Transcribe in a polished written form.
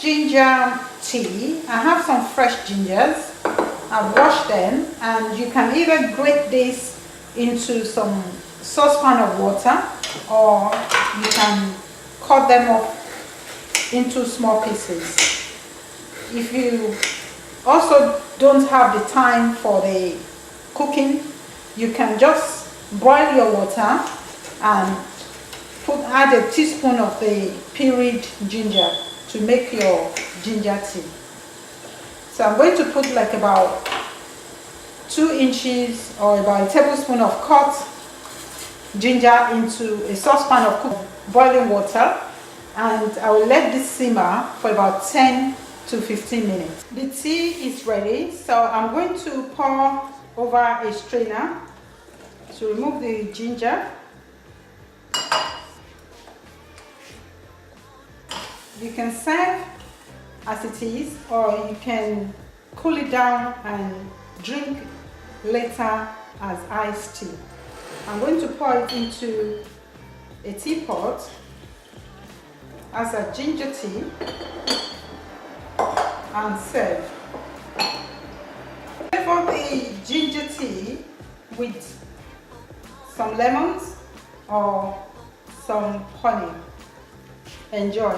ginger tea. I have some fresh gingers. I've washed them, and you can either grate this into some saucepan of water, or you can cut them up into small pieces. If you also don't have the time for the cooking, you can just boil your water and add a teaspoon of the peeled ginger to make your ginger tea. So I'm going to put like about 2 inches or about a tablespoon of cut ginger into a saucepan of boiling water, and I will let this simmer for about 10 to 15 minutes. The tea is ready, so I'm going to pour over a strainer to remove the ginger. You can serve as it is, or you can cool it down and drink later as iced tea. I'm going to pour it into a teapot as a ginger tea and serve. Flavor the ginger tea with some lemons or some honey. Enjoy.